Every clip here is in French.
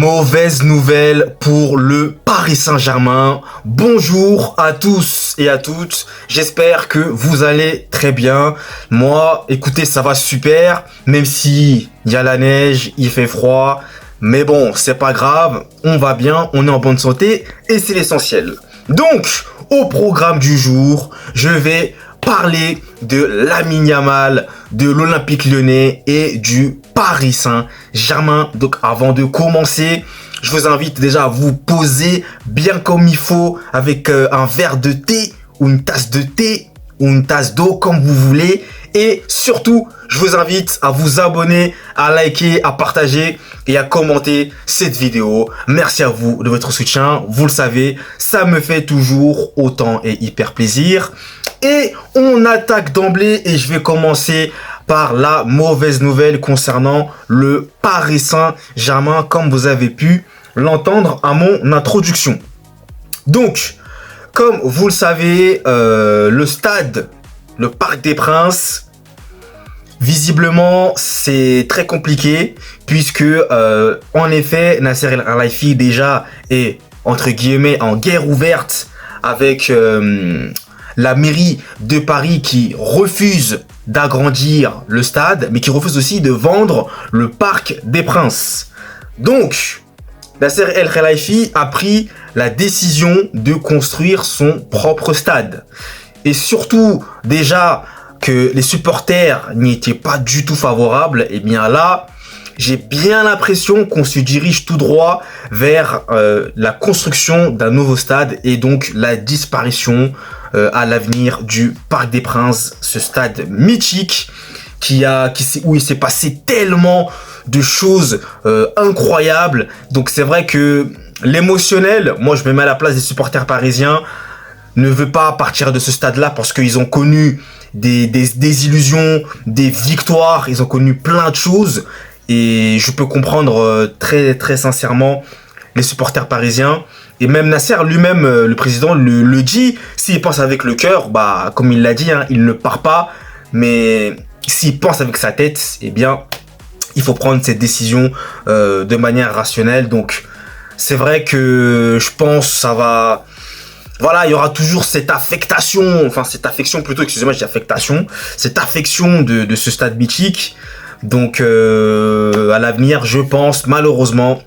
Mauvaise nouvelle pour le Paris Saint-Germain. Bonjour à tous et à toutes. J'espère que vous allez très bien. Moi, écoutez, ça va super. Même si il y a la neige, il fait froid. Mais bon, c'est pas grave. On va bien, on est en bonne santé et c'est l'essentiel. Donc, au programme du jour, je vais parler de Lamine Yamal, de l'Olympique Lyonnais et du Paris Saint-Germain. Donc avant de commencer, je vous invite déjà à vous poser bien comme il faut avec un verre de thé ou une tasse de thé ou une tasse d'eau comme vous voulez. Et surtout, je vous invite à vous abonner, à liker, à partager et à commenter cette vidéo. Merci à vous de votre soutien. Vous le savez, ça me fait toujours autant et hyper plaisir. Et on attaque d'emblée et je vais commencer par la mauvaise nouvelle concernant le Paris Saint-Germain, comme vous avez pu l'entendre à mon introduction. Donc, comme vous le savez, le stade, le Parc des Princes, visiblement, c'est très compliqué puisque, en effet, Nasser El Khelaifi déjà est, entre guillemets, en guerre ouverte avec la mairie de Paris qui refuse d'agrandir le stade, mais qui refuse aussi de vendre le Parc des Princes. Donc, Nasser El Khelaifi a pris la décision de construire son propre stade. Et surtout, déjà, que les supporters n'y étaient pas du tout favorables, et bien là, j'ai bien l'impression qu'on se dirige tout droit vers la construction d'un nouveau stade et donc la disparition à l'avenir du Parc des Princes, ce stade mythique où il s'est passé tellement de choses incroyables. Donc c'est vrai que l'émotionnel, moi je me mets à la place des supporters parisiens, ne veut pas partir de ce stade-là parce qu'ils ont connu des illusions, des victoires, ils ont connu plein de choses. Et je peux comprendre très très sincèrement les supporters parisiens. Et même Nasser lui-même, le président, le dit. S'il pense avec le cœur, bah comme il l'a dit, hein, il ne part pas. Mais s'il pense avec sa tête, eh bien, il faut prendre cette décision de manière rationnelle. Donc, c'est vrai que je pense que ça va... Voilà, il y aura toujours cette affectation, enfin cette affection plutôt, excusez-moi, je dis affectation, cette affection de ce stade mythique. Donc à l'avenir, je pense malheureusement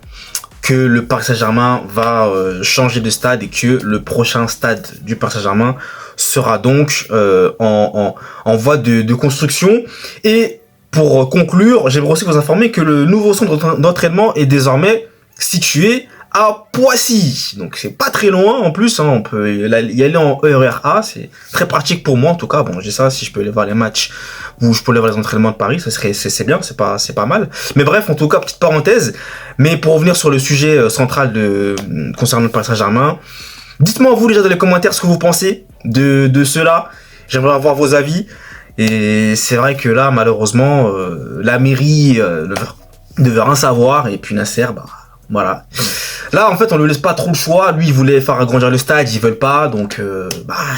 que le Paris Saint-Germain va changer de stade et que le prochain stade du Paris Saint-Germain sera donc en voie de construction. Et pour conclure, j'aimerais aussi vous informer que le nouveau centre d'entraînement est désormais situé à Poissy, donc c'est pas très loin en plus, hein, on peut y aller en ERA, c'est très pratique pour moi en tout cas. Bon, j'ai ça, si je peux aller voir les matchs ou je peux aller voir les entraînements de Paris, ça serait c'est bien, c'est pas mal. Mais bref, en tout cas, petite parenthèse. Mais pour revenir sur le sujet central concernant le Paris Saint-Germain, dites-moi vous déjà dans les commentaires ce que vous pensez de cela. J'aimerais avoir vos avis. Et c'est vrai que là, malheureusement, la mairie ne veut rien savoir et puis Nasser, bah voilà. Là, en fait, on ne laisse pas trop le choix. Lui, il voulait faire agrandir le stade, ils veulent pas, donc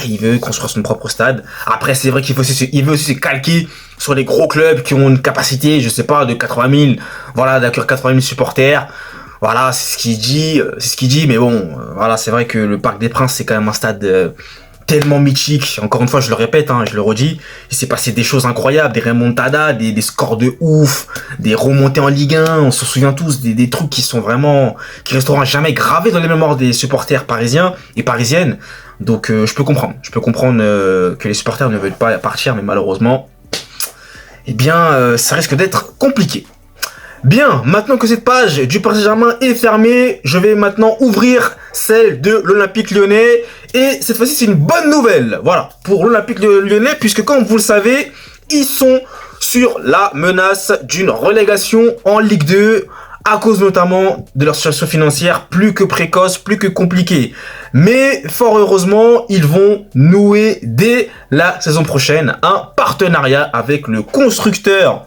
il veut construire son propre stade. Après, c'est vrai qu'il veut aussi se calquer sur les gros clubs qui ont une capacité, je sais pas, de 80 000, voilà, d'accueillir 80 000 supporters. Voilà, c'est ce qu'il dit, mais bon, voilà, c'est vrai que le Parc des Princes, c'est quand même un stade tellement mythique. Encore une fois, je le répète, hein, je le redis, il s'est passé des choses incroyables, des remontadas, des scores de ouf, des remontées en Ligue 1, on se souvient tous des trucs qui resteront jamais gravés dans les mémoires des supporters parisiens et parisiennes. Donc je peux comprendre que les supporters ne veulent pas partir, mais malheureusement, eh bien, ça risque d'être compliqué. Bien, maintenant que cette page du Paris Saint-Germain est fermée, je vais maintenant ouvrir celle de l'Olympique Lyonnais. Et cette fois-ci, c'est une bonne nouvelle. Voilà, pour l'Olympique Lyonnais, puisque comme vous le savez, ils sont sur la menace d'une relégation en Ligue 2, à cause notamment de leur situation financière plus que précoce, plus que compliquée. Mais fort heureusement, ils vont nouer dès la saison prochaine un partenariat avec le constructeur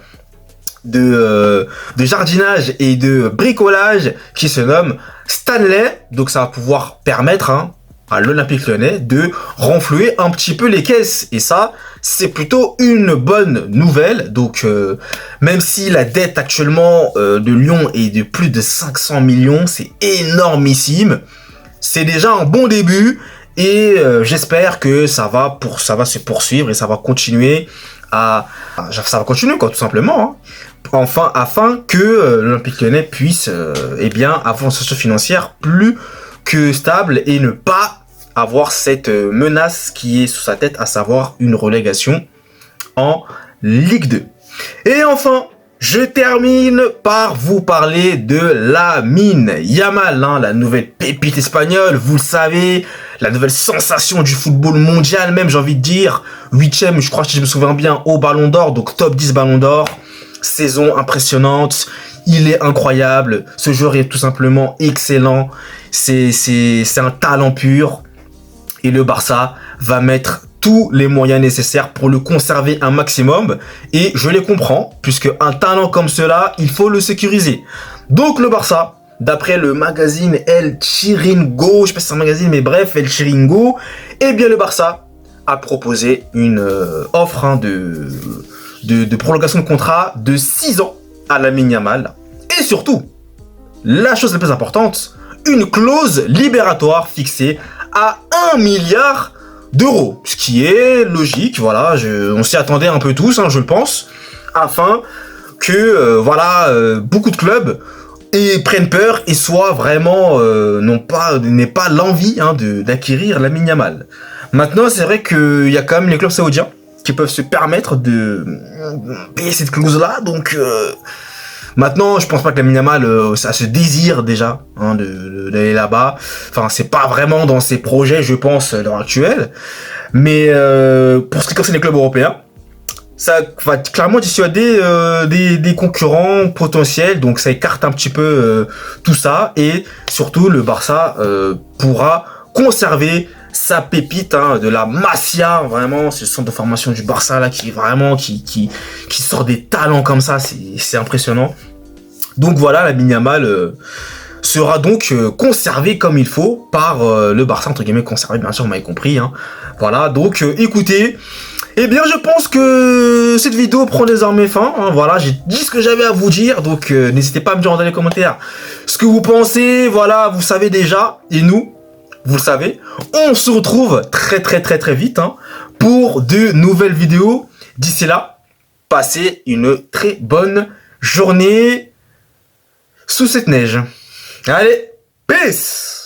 de jardinage et de bricolage qui se nomme Stanley. Donc ça va pouvoir permettre à l'Olympique Lyonnais de renflouer un petit peu les caisses. Et ça, c'est plutôt une bonne nouvelle. Donc, même si la dette actuellement de Lyon est de plus de 500 millions, c'est énormissime. C'est déjà un bon début et j'espère que ça va se poursuivre et ça va continuer ça va continuer quoi, tout simplement. Hein. Enfin, afin que l'Olympique Lyonnais puisse avoir une situation financière plus que stable et ne pas avoir cette menace qui est sous sa tête, à savoir une relégation en Ligue 2. Et enfin, je termine par vous parler de Lamine Yamal, hein, la nouvelle pépite espagnole, vous le savez, la nouvelle sensation du football mondial, même j'ai envie de dire, 8ème, je crois, si je me souviens bien, au Ballon d'Or, donc top 10 Ballon d'Or, saison impressionnante, il est incroyable, ce joueur est tout simplement excellent, c'est un talent pur, et le Barça va mettre tous les moyens nécessaires pour le conserver un maximum. Et je les comprends, puisque un talent comme cela, il faut le sécuriser. Donc le Barça, d'après le magazine El Chiringo, je sais pas si c'est un magazine, mais bref, El Chiringo, eh bien le Barça a proposé une offre de prolongation de contrat de 6 ans à Lamine Yamal. Et surtout, la chose la plus importante, une clause libératoire fixée à 1 milliard d'euros, ce qui est logique, voilà, on s'y attendait un peu tous, hein, je le pense, afin que, beaucoup de clubs prennent peur et soient vraiment, n'aient pas l'envie d'acquérir Lamine Yamal. Maintenant, c'est vrai qu'il y a quand même les clubs saoudiens qui peuvent se permettre de payer cette clause-là, donc... Maintenant, je pense pas que Lamine Yamal ça se désire déjà d'aller là-bas. Enfin, c'est pas vraiment dans ses projets, je pense, à l'heure actuelle. Mais pour ce qui concerne les clubs européens, ça va clairement dissuader des concurrents potentiels. Donc, ça écarte un petit peu tout ça. Et surtout, le Barça pourra conserver sa pépite de la Masia, vraiment, ce centre de formation du Barça là qui sort des talents comme ça, c'est impressionnant. Donc voilà, Lamine Yamal sera donc conservé comme il faut par le Barça, entre guillemets conservé, bien sûr, vous m'avez compris. Hein. Voilà, donc écoutez, eh bien je pense que cette vidéo prend désormais fin. Hein. Voilà, j'ai dit ce que j'avais à vous dire, donc n'hésitez pas à me dire dans les commentaires ce que vous pensez. Voilà, vous savez déjà, et nous, vous le savez, on se retrouve très vite pour de nouvelles vidéos. D'ici là, passez une très bonne journée sous cette neige. Allez, peace!